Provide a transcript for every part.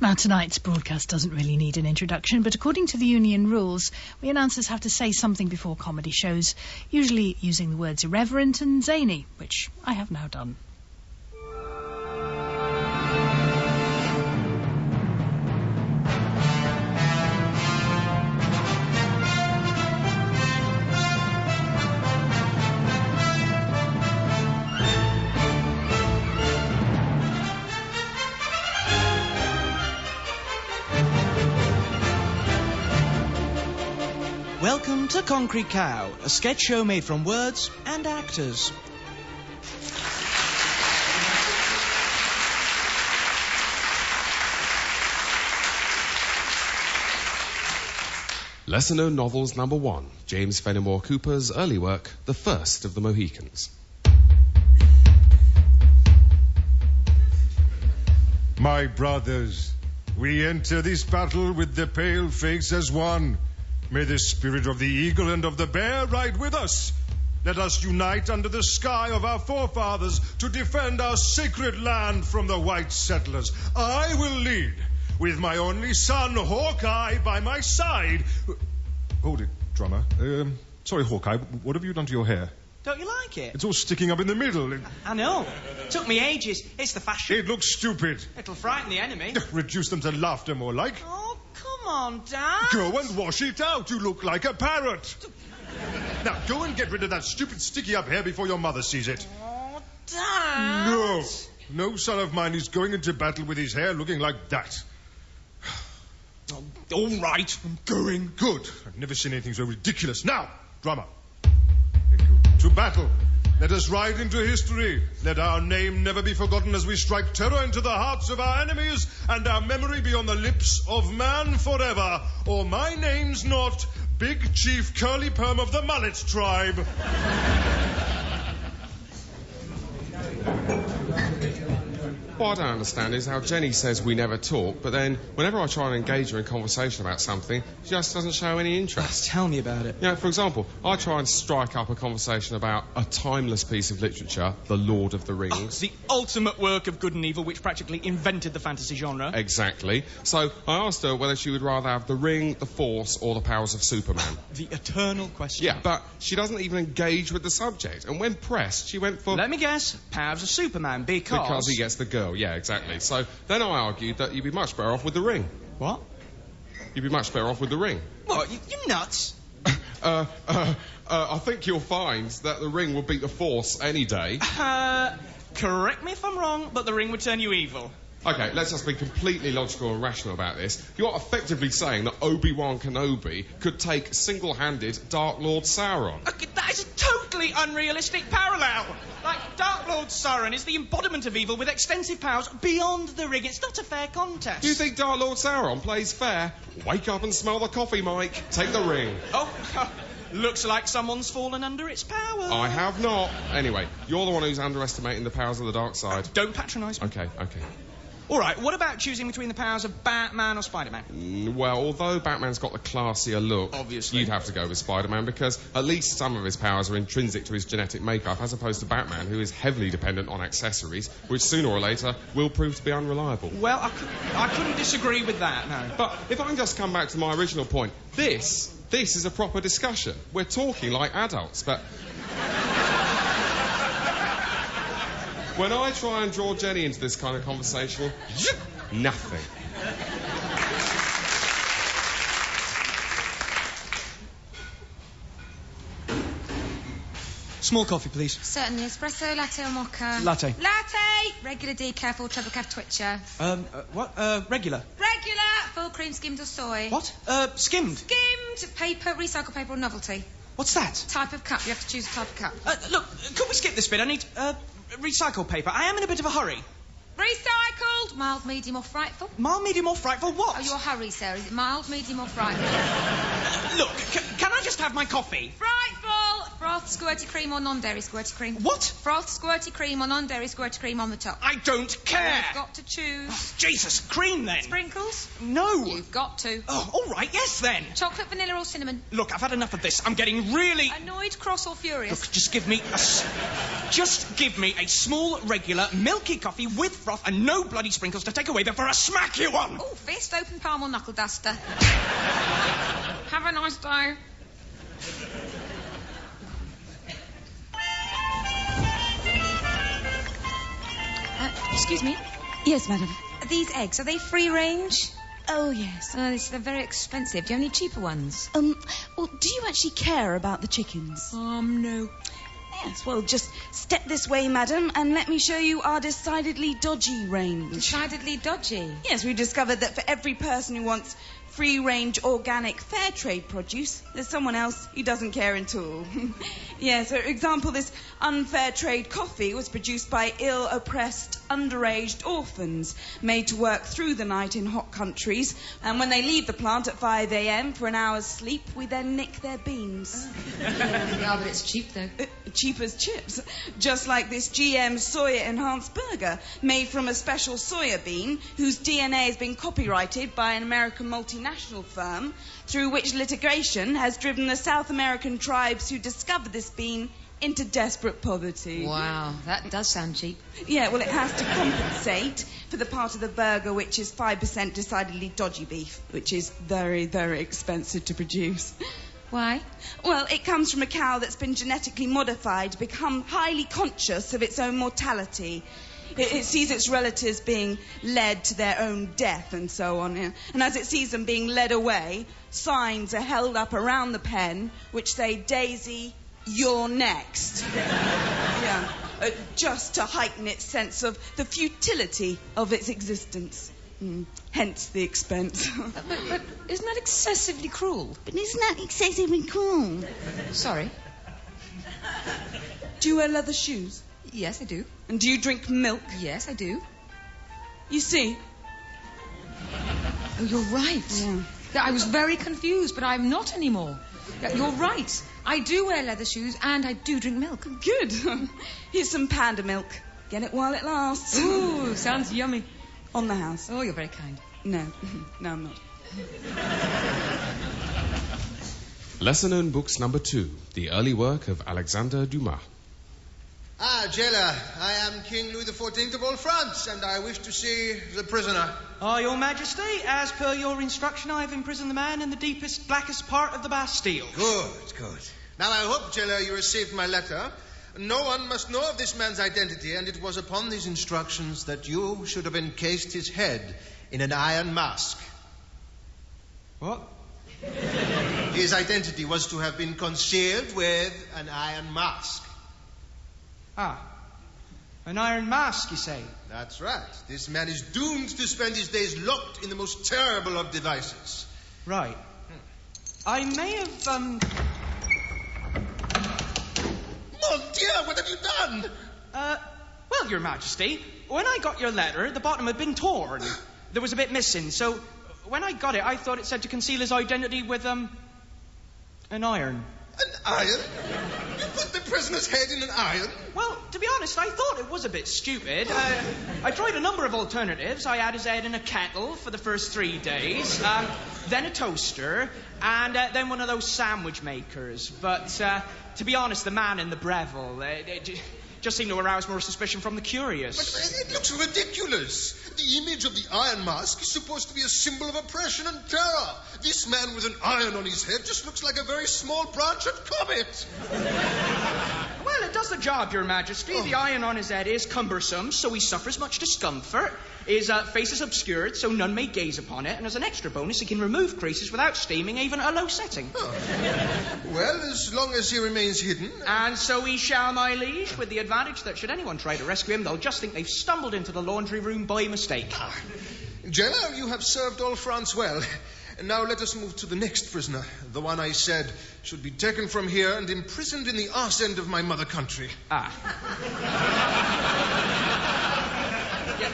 Now, tonight's broadcast doesn't really need an introduction, but according to the union rules, we announcers have to say something before comedy shows, usually using the words irreverent and zany, which I have now done. Welcome to Concrete Cow, a sketch show made from words and actors. Lesser known novels number 1, James Fenimore Cooper's early work, The First of the Mohicans. My brothers, we enter this battle with the pale face as one. May the spirit of the eagle and of the bear ride with us. Let us unite under the sky of our forefathers to defend our sacred land from the white settlers. I will lead, with my only son, Hawkeye, by my side. Hold it, drummer. Sorry, Hawkeye, what have you done to your hair? Don't you like it? It's all sticking up in the middle. I know. Took me ages. It's the fashion. It looks stupid. It'll frighten the enemy. Reduce them to laughter, more like. Oh, come on, Dad. Go and wash it out. You look like a parrot. Now, go and get rid of that stupid sticky-up hair before your mother sees it. Oh, Dad. No. No son of mine is going into battle with his hair looking like that. Oh, all right, I'm going. Good. I've never seen anything so ridiculous. Now, drummer. To battle. Let us ride into history. Let our name never be forgotten as we strike terror into the hearts of our enemies, and our memory be on the lips of man forever. Or my name's not Big Chief Curly Perm of the Mullet Tribe. What I don't understand is how Jenny says we never talk, but then whenever I try and engage her in conversation about something, she just doesn't show any interest. Tell me about it. You know, for example, I try and strike up a conversation about a timeless piece of literature, The Lord of the Rings. The ultimate work of good and evil, which practically invented the fantasy genre. Exactly. So I asked her whether she would rather have the ring, the Force, or the powers of Superman. The eternal question. Yeah, but she doesn't even engage with the subject. And when pressed, she went for... Let me guess. Powers of Superman, because he gets the girl, yeah, exactly. So then I argued that you'd be much better off with the ring. What? You'd be much better off with the ring. What? You're nuts. I think you'll find that the ring will beat the Force any day. Correct me if I'm wrong, but the ring would turn you evil. Okay, let's just be completely logical and rational about this. You're effectively saying that Obi-Wan Kenobi could take single-handed Dark Lord Sauron. Okay, that is a totally unrealistic parallel. Like, Dark Lord Sauron is the embodiment of evil with extensive powers beyond the ring. It's not a fair contest. You think Dark Lord Sauron plays fair? Wake up and smell the coffee, Mike. Take the ring. Oh, looks like someone's fallen under its power. I have not. Anyway, you're the one who's underestimating the powers of the dark side. Don't patronise me. Okay. All right, what about choosing between the powers of Batman or Spider-Man? Well, although Batman's got the classier look, obviously, you'd have to go with Spider-Man because at least some of his powers are intrinsic to his genetic makeup as opposed to Batman, who is heavily dependent on accessories, which sooner or later will prove to be unreliable. Well, I couldn't disagree with that, no. But if I can just come back to my original point, this is a proper discussion. We're talking like adults, but... when I try and draw Jenny into this kind of conversation, nothing. Small coffee, please. Certainly. Espresso, latte or mocha? Latte. Latte! Regular decaf or treble caf twitcher? What? Regular. Regular! Full cream, skimmed or soy? What? Skimmed. Skimmed! Paper, recycled paper or novelty? What's that? Type of cup. You have to choose a type of cup. Look, could we skip this bit? I need, recycled paper. I am in a bit of a hurry. Recycled! Mild, medium or frightful? Mild, medium or frightful what? Oh, your hurry, sir. Is it mild, medium or frightful? Look, can I just have my coffee? Frightful! Froth, squirty cream or non-dairy squirty cream? What? Froth, squirty cream or non-dairy squirty cream on the top? I don't care. You've got to choose. Jesus, cream then. Sprinkles? No. You've got to. Oh, all right, yes then. Chocolate, vanilla or cinnamon? Look, I've had enough of this. I'm getting really... Annoyed, cross or furious? Look, just give me a small, regular, milky coffee with froth and no bloody sprinkles to take away before I smack you on. Oh, fist, open palm or knuckle duster? Have a nice day. Excuse me. Yes, madam. These eggs, are they free range? Oh, yes. They're very expensive. Do you have any cheaper ones? Well, do you actually care about the chickens? No. Yes, well, just step this way, madam, and let me show you our decidedly dodgy range. Decidedly dodgy. Yes, we've discovered that for every person who wants free-range, organic, fair trade produce, there's someone else who doesn't care at all. Yeah, so, for example, this unfair trade coffee was produced by ill-oppressed, underaged orphans, made to work through the night in hot countries, and when they leave the plant at 5 a.m. for an hour's sleep, we then nick their beans. Yeah, but it's cheap, though. Cheap as chips. Just like this GM soya-enhanced burger, made from a special soya bean, whose DNA has been copyrighted by an American multinational firm, through which litigation has driven the South American tribes who discovered this bean into desperate poverty. Wow, that does sound cheap. Yeah, well, it has to compensate for the part of the burger which is 5% decidedly dodgy beef, which is very, very expensive to produce. Why? Well, it comes from a cow that's been genetically modified to become highly conscious of its own mortality. It sees its relatives being led to their own death and so on. Yeah. And as it sees them being led away, signs are held up around the pen which say, Daisy, you're next. Yeah. Just to heighten its sense of the futility of its existence. Hence the expense. But isn't that excessively cruel? But isn't that excessively cruel? Sorry. Do you wear leather shoes? Yes, I do. And do you drink milk? Yes, I do. You see? Oh, you're right. Yeah. I was very confused, but I'm not anymore. You're right. I do wear leather shoes and I do drink milk. Good. Here's some panda milk. Get it while it lasts. Ooh, sounds yummy. On the house. Oh, you're very kind. No. No, I'm not. Lesser known books number 2, the early work of Alexander Dumas. Ah, jailer, I am King Louis XIV of all France, and I wish to see the prisoner. Oh, Your Majesty, as per your instruction, I have imprisoned the man in the deepest, blackest part of the Bastille. Good, good. Now, I hope, jailer, you received my letter. No one must know of this man's identity, and it was upon these instructions that you should have encased his head in an iron mask. What? His identity was to have been concealed with an iron mask. Ah. An iron mask, you say? That's right. This man is doomed to spend his days locked in the most terrible of devices. Right. I may have, Mon Dieu, what have you done? Well, Your Majesty, when I got your letter, the bottom had been torn. There was a bit missing, so when I got it, I thought it said to conceal his identity with, an iron. An iron? You put the prisoner's head in an iron? Well, to be honest, I thought it was a bit stupid. I tried a number of alternatives. I had his head in a kettle for the first 3 days, then a toaster, and then one of those sandwich makers. But, to be honest, the man in the Breville, it just seemed to arouse more suspicion from the curious. But it looks ridiculous. The image of the iron mask is supposed to be a symbol of oppression and terror. This man with an iron on his head just looks like a very small branched comet. Well, it does the job, Your Majesty. The iron on his head is cumbersome, so he suffers much discomfort. His face is obscured, so none may gaze upon it. And as an extra bonus, he can remove creases without steaming, even at a low setting. Oh. Well, as long as he remains hidden. And so he shall, my liege, with the advantage that should anyone try to rescue him, they'll just think they've stumbled into the laundry room by mistake. Jailer, you have served all France well. And now let us move to the next prisoner, the one I said should be taken from here and imprisoned in the arse end of my mother country. Ah. Yeah,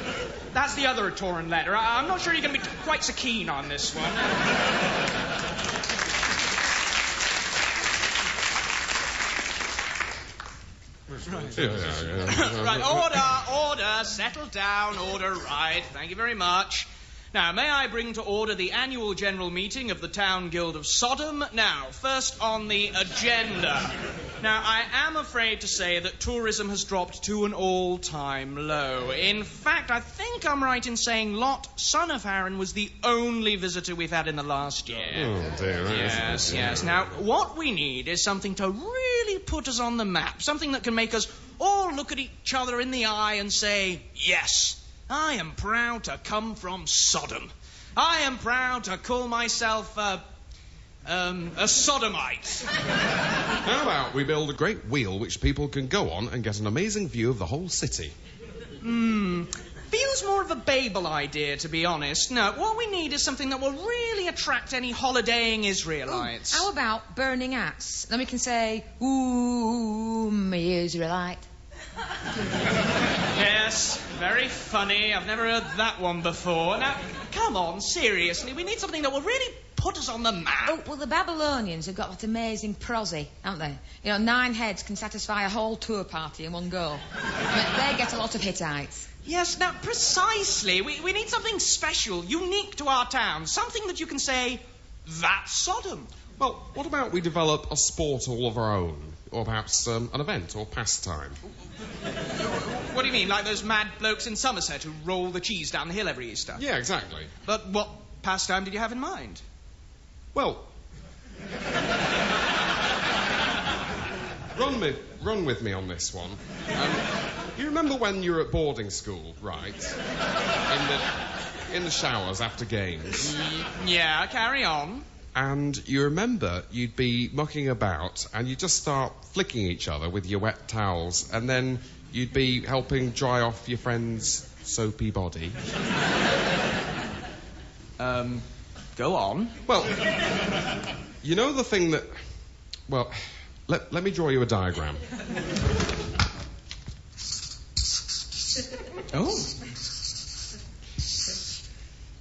that's the other torn letter. I'm not sure you're going to be quite so keen on this one. right. Yeah. Right, order, settle down, order, right. Thank you very much. Now, may I bring to order the annual general meeting of the Town Guild of Sodom? Now, first on the agenda. Now, I am afraid to say that tourism has dropped to an all-time low. In fact, I think I'm right in saying Lot, son of Aaron, was the only visitor we've had in the last year. Oh, dear. Yes. Now, what we need is something to really put us on the map. Something that can make us all look at each other in the eye and say, yes, I am proud to come from Sodom. I am proud to call myself a sodomite. How about we build a great wheel which people can go on and get an amazing view of the whole city? Feels more of a Babel idea, to be honest. No, what we need is something that will really attract any holidaying Israelites. How about burning hats? Then we can say, ooh, me Israelite. Yes, very funny. I've never heard that one before. Now, come on, seriously. We need something that will really put us on the map. Oh, well, the Babylonians have got that amazing prosy, haven't they? 9 heads can satisfy a whole tour party in one go. They get a lot of Hittites. Yes, now, precisely. We need something special, unique to our town. Something that you can say, that's Sodom. Well, what about we develop a sport all of our own? Or perhaps an event or pastime? What do you mean, like those mad blokes in Somerset who roll the cheese down the hill every Easter? Yeah, exactly. But what pastime did you have in mind? Well, run with me on this one. You remember when you were at boarding school, right? In the showers after games. Yeah, carry on. And you remember you'd be mucking about and you'd just start flicking each other with your wet towels, and then you'd be helping dry off your friend's soapy body. Go on. Well, you know the thing that... Well, let me draw you a diagram. Oh.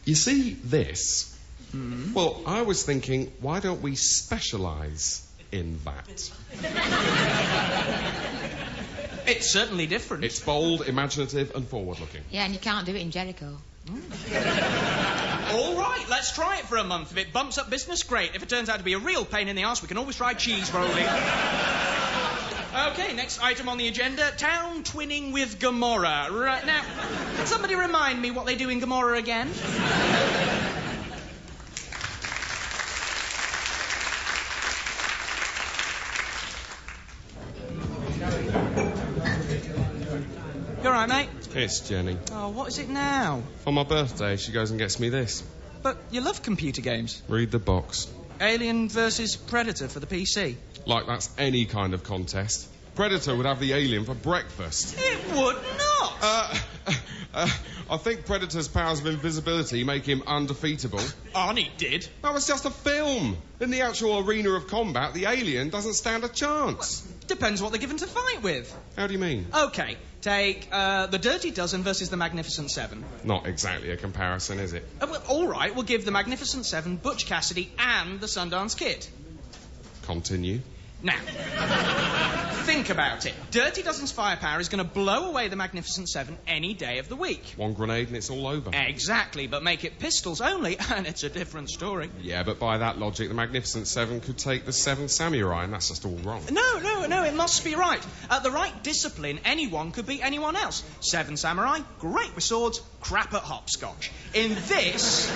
You see this? Mm-hmm. Well, I was thinking, why don't we specialise in that? It's certainly different. It's bold, imaginative and forward-looking. Yeah, and you can't do it in Jericho. All right, let's try it for a month. If it bumps up business, great. If it turns out to be a real pain in the arse, we can always try cheese rolling. Okay, next item on the agenda, town twinning with Gomorrah. Right, now, can somebody remind me what they do in Gomorrah again? You all right, mate? It's Jenny. Oh, what is it now? For my birthday, she goes and gets me this. But you love computer games. Read the box. Alien versus Predator for the PC. Like that's any kind of contest. Predator would have the alien for breakfast. It would not! I think Predator's powers of invisibility make him undefeatable. Arnie did. That was just a film. In the actual arena of combat, the alien doesn't stand a chance. Well, depends what they're given to fight with. How do you mean? Okay, take the Dirty Dozen versus the Magnificent Seven. Not exactly a comparison, is it? Well, all right, we'll give the Magnificent Seven Butch Cassidy and the Sundance Kid. Continue. Now, think about it. Dirty Dozen's firepower is going to blow away the Magnificent Seven any day of the week. One grenade and it's all over. Exactly, but make it pistols only, and it's a different story. Yeah, but by that logic, the Magnificent Seven could take the 7 samurai, and that's just all wrong. No, it must be right. At the right discipline, anyone could beat anyone else. 7 samurai, great with swords, crap at hopscotch. In this,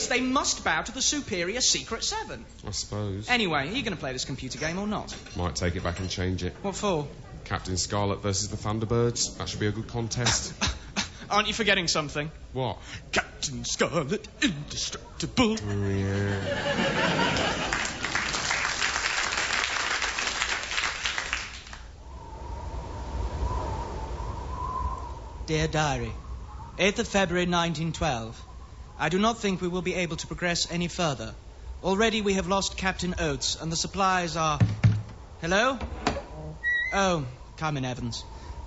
they must bow to the superior Secret 7. I suppose. Anyway, are you going to play this computer game or not? Might take it back and change it. What for? Captain Scarlet versus the Thunderbirds. That should be a good contest. Aren't you forgetting something? What? Captain Scarlet, indestructible. Oh, yeah. Dear Diary, 8th of February 1912. I do not think we will be able to progress any further. Already we have lost Captain Oates, and the supplies are... Hello? Oh, Carmen Evans.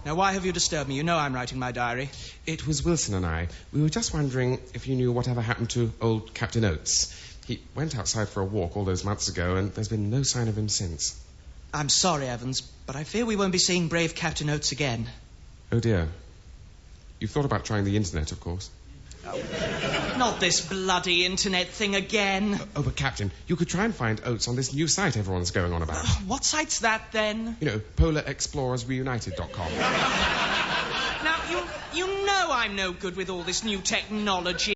Now, why have you disturbed me? You know I'm writing my diary. It was Wilson and I. We were just wondering if you knew whatever happened to old Captain Oates. He went outside for a walk all those months ago, and there's been no sign of him since. I'm sorry, Evans, but I fear we won't be seeing brave Captain Oates again. Oh, dear. You've thought about trying the internet, of course. Not this bloody internet thing again. Oh, but Captain, you could try and find Oates on this new site everyone's going on about. What site's that, then? You know, PolarExplorersReunited.com. Now, you know I'm no good with all this new technology.